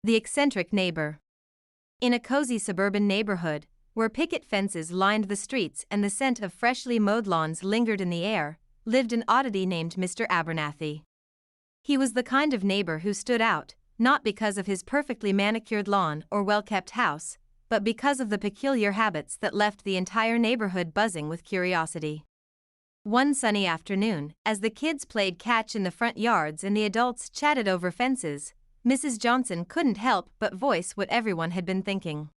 The Eccentric Neighbor. In a cozy suburban neighborhood, where picket fences lined the streets and the scent of freshly mowed lawns lingered in the air, lived an oddity named Mr. Abernathy. He was the kind of neighbor who stood out, not because of his perfectly manicured lawn or well-kept house, but because of the peculiar habits that left the entire neighborhood buzzing with curiosity. One sunny afternoon, as the kids played catch in the front yards and the adults chatted over fences, Mrs. Johnson couldn't help but voice what everyone had been thinking.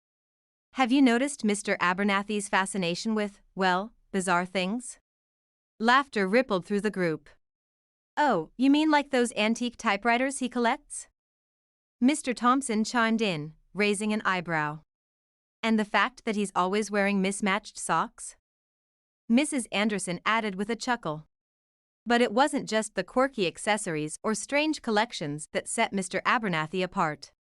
Have you noticed Mr. Abernathy's fascination with, well, bizarre things? Laughter rippled through the group. Oh, you mean like those antique typewriters he collects? Mr. Thompson chimed in, raising an eyebrow. And the fact that he's always wearing mismatched socks? Mrs. Anderson added with a chuckle. But it wasn't just the quirky accessories or strange collections that set Mr. Abernathy apart.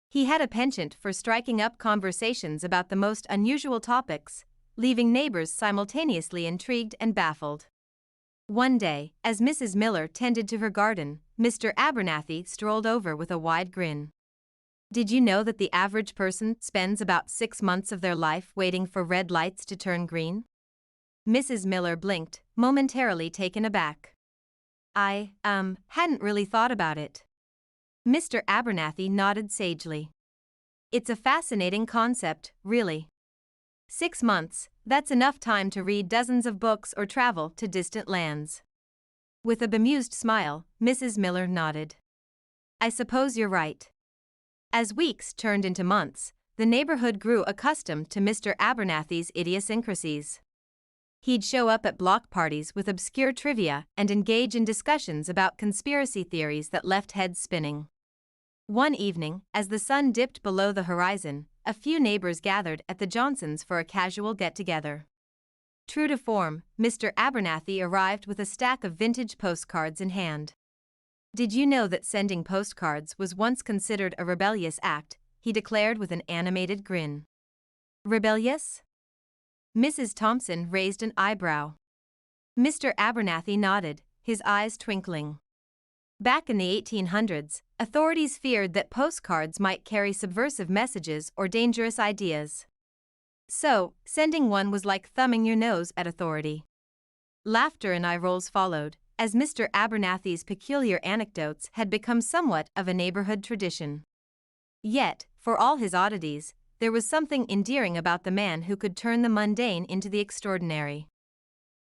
He had a penchant for striking up conversations about the most unusual topics, leaving neighbors simultaneously intrigued and baffled. One day, as Mrs. Miller tended to her garden, Mr. Abernathy strolled over with a wide grin. Did you know that the average person spends about 6 months of their life waiting for red lights to turn green? Mrs. Miller blinked, momentarily taken aback. I hadn't really thought about it. Mr. Abernathy nodded sagely. It's a fascinating concept, really. 6 months, that's enough time to read dozens of books or travel to distant lands. With a bemused smile, Mrs. Miller nodded. I suppose you're right. As weeks turned into months, the neighborhood grew accustomed to Mr. Abernathy's idiosyncrasies. He'd show up at block parties with obscure trivia and engage in discussions about conspiracy theories that left heads spinning. One evening, as the sun dipped below the horizon, a few neighbors gathered at the Johnsons' for a casual get-together. True to form, Mr. Abernathy arrived with a stack of vintage postcards in hand. Did you know that sending postcards was once considered a rebellious act? He declared with an animated grin. Rebellious? Mrs. Thompson raised an eyebrow. Mr. Abernathy nodded, his eyes twinkling. Back in the 1800s, authorities feared that postcards might carry subversive messages or dangerous ideas. So, sending one was like thumbing your nose at authority. Laughter and eye rolls followed, as Mr. Abernathy's peculiar anecdotes had become somewhat of a neighborhood tradition. Yet, for all his oddities, there was something endearing about the man who could turn the mundane into the extraordinary.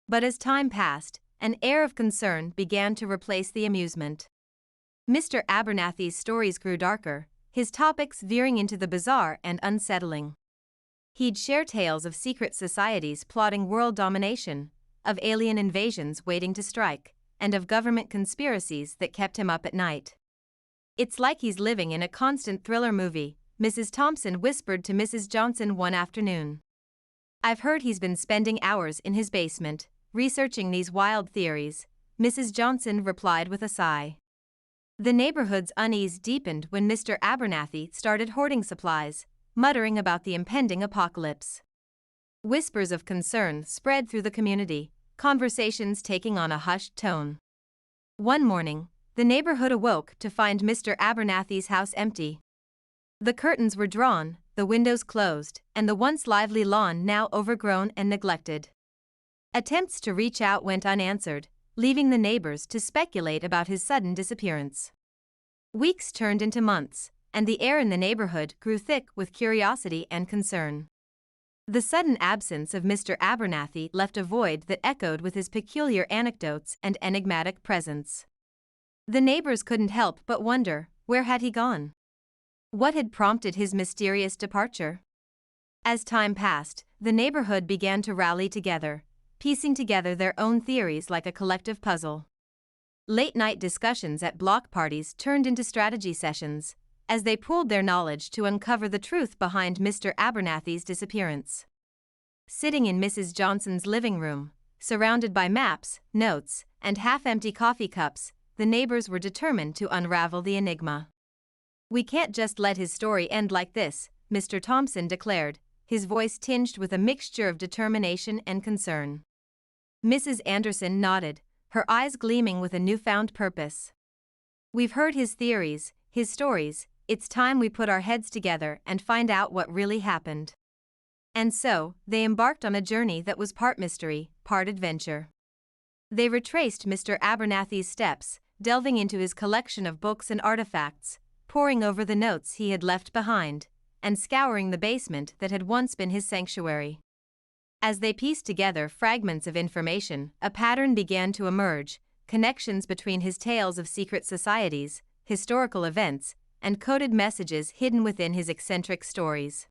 But as time passed, an air of concern began to replace the amusement. Mr. Abernathy's stories grew darker, his topics veering into the bizarre and unsettling. He'd share tales of secret societies plotting world domination, of alien invasions waiting to strike, and of government conspiracies that kept him up at night. It's like he's living in a constant thriller movie, Mrs. Thompson whispered to Mrs. Johnson one afternoon. I've heard he's been spending hours in his basement, researching these wild theories, Mrs. Johnson replied with a sigh. The neighborhood's unease deepened when Mr. Abernathy started hoarding supplies, muttering about the impending apocalypse. Whispers of concern spread through the community, conversations taking on a hushed tone. One morning, the neighborhood awoke to find Mr. Abernathy's house empty. The curtains were drawn, the windows closed, and the once lively lawn now overgrown and neglected. Attempts to reach out went unanswered, leaving the neighbors to speculate about his sudden disappearance. Weeks turned into months, and the air in the neighborhood grew thick with curiosity and concern. The sudden absence of Mr. Abernathy left a void that echoed with his peculiar anecdotes and enigmatic presence. The neighbors couldn't help but wonder, where had he gone? What had prompted his mysterious departure? As time passed, the neighborhood began to rally together, piecing together their own theories like a collective puzzle. Late-night discussions at block parties turned into strategy sessions, as they pooled their knowledge to uncover the truth behind Mr. Abernathy's disappearance. Sitting in Mrs. Johnson's living room, surrounded by maps, notes, and half-empty coffee cups, the neighbors were determined to unravel the enigma. We can't just let his story end like this, Mr. Thompson declared, his voice tinged with a mixture of determination and concern. Mrs. Anderson nodded, her eyes gleaming with a newfound purpose. We've heard his theories, his stories, it's time we put our heads together and find out what really happened." And so, they embarked on a journey that was part mystery, part adventure. They retraced Mr. Abernathy's steps, delving into his collection of books and artifacts, poring over the notes he had left behind, and scouring the basement that had once been his sanctuary. As they pieced together fragments of information, a pattern began to emerge, connections between his tales of secret societies, historical events, and coded messages hidden within his eccentric stories.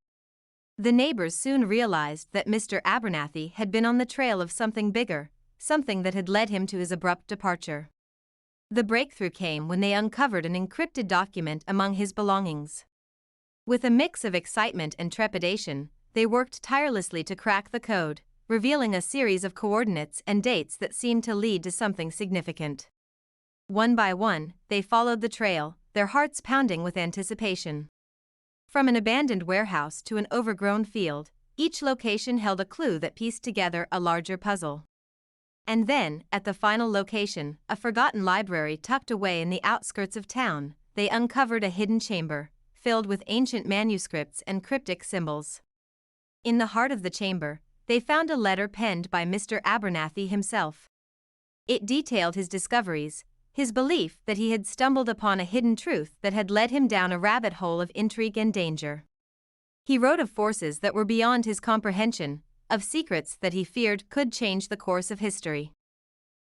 The neighbors soon realized that Mr. Abernathy had been on the trail of something bigger, something that had led him to his abrupt departure. The breakthrough came when they uncovered an encrypted document among his belongings. With a mix of excitement and trepidation, they worked tirelessly to crack the code, revealing a series of coordinates and dates that seemed to lead to something significant. One by one, they followed the trail, their hearts pounding with anticipation. From an abandoned warehouse to an overgrown field, each location held a clue that pieced together a larger puzzle. And then, at the final location, a forgotten library tucked away in the outskirts of town, they uncovered a hidden chamber, filled with ancient manuscripts and cryptic symbols. In the heart of the chamber, they found a letter penned by Mr. Abernathy himself. It detailed his discoveries, his belief that he had stumbled upon a hidden truth that had led him down a rabbit hole of intrigue and danger. He wrote of forces that were beyond his comprehension, of secrets that he feared could change the course of history.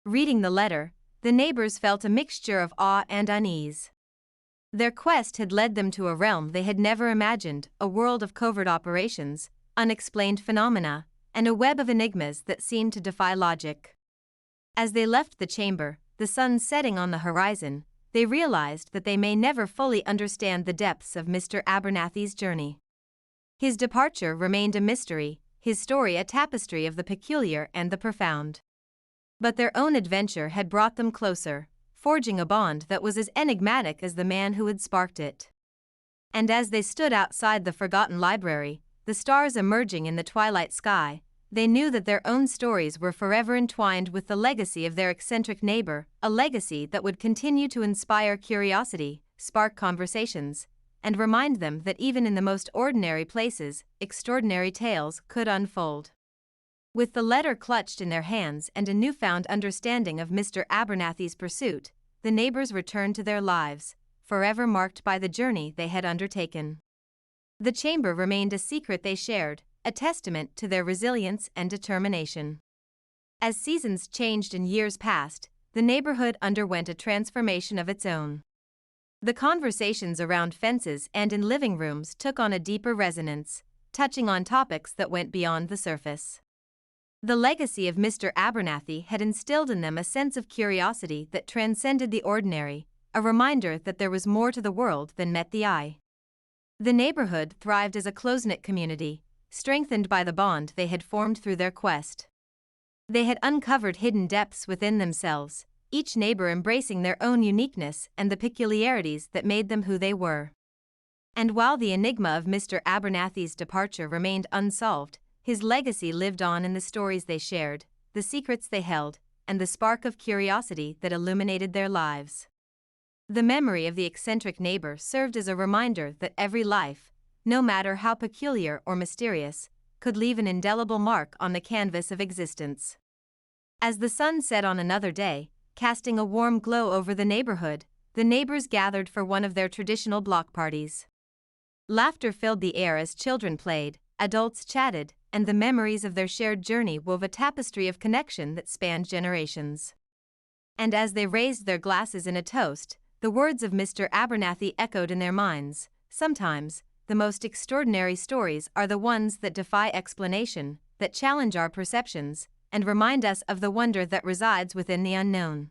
Reading the letter, the neighbors felt a mixture of awe and unease. Their quest had led them to a realm they had never imagined, a world of covert operations, unexplained phenomena, and a web of enigmas that seemed to defy logic. As they left the chamber, the sun setting on the horizon, they realized that they may never fully understand the depths of Mr. Abernathy's journey. His departure remained a mystery, his story a tapestry of the peculiar and the profound. But their own adventure had brought them closer, forging a bond that was as enigmatic as the man who had sparked it. And as they stood outside the forgotten library, the stars emerging in the twilight sky, they knew that their own stories were forever entwined with the legacy of their eccentric neighbor, a legacy that would continue to inspire curiosity, spark conversations, and remind them that even in the most ordinary places, extraordinary tales could unfold. With the letter clutched in their hands and a newfound understanding of Mr. Abernathy's pursuit, the neighbors returned to their lives, forever marked by the journey they had undertaken. The chamber remained a secret they shared, a testament to their resilience and determination. As seasons changed and years passed, the neighborhood underwent a transformation of its own. The conversations around fences and in living rooms took on a deeper resonance, touching on topics that went beyond the surface. The legacy of Mr. Abernathy had instilled in them a sense of curiosity that transcended the ordinary, a reminder that there was more to the world than met the eye. The neighborhood thrived as a close-knit community, strengthened by the bond they had formed through their quest. They had uncovered hidden depths within themselves, each neighbor embracing their own uniqueness and the peculiarities that made them who they were. And while the enigma of Mr. Abernathy's departure remained unsolved, his legacy lived on in the stories they shared, the secrets they held, and the spark of curiosity that illuminated their lives. The memory of the eccentric neighbor served as a reminder that every life, no matter how peculiar or mysterious, could leave an indelible mark on the canvas of existence. As the sun set on another day, casting a warm glow over the neighborhood, the neighbors gathered for one of their traditional block parties. Laughter filled the air as children played, adults chatted, and the memories of their shared journey wove a tapestry of connection that spanned generations. And as they raised their glasses in a toast, the words of Mr. Abernathy echoed in their minds. Sometimes, the most extraordinary stories are the ones that defy explanation, that challenge our perceptions, and remind us of the wonder that resides within the unknown.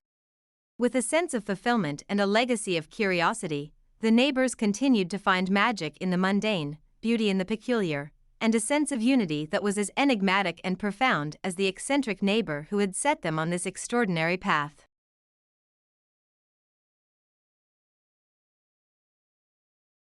With a sense of fulfillment and a legacy of curiosity, the neighbors continued to find magic in the mundane, beauty in the peculiar, and a sense of unity that was as enigmatic and profound as the eccentric neighbor who had set them on this extraordinary path.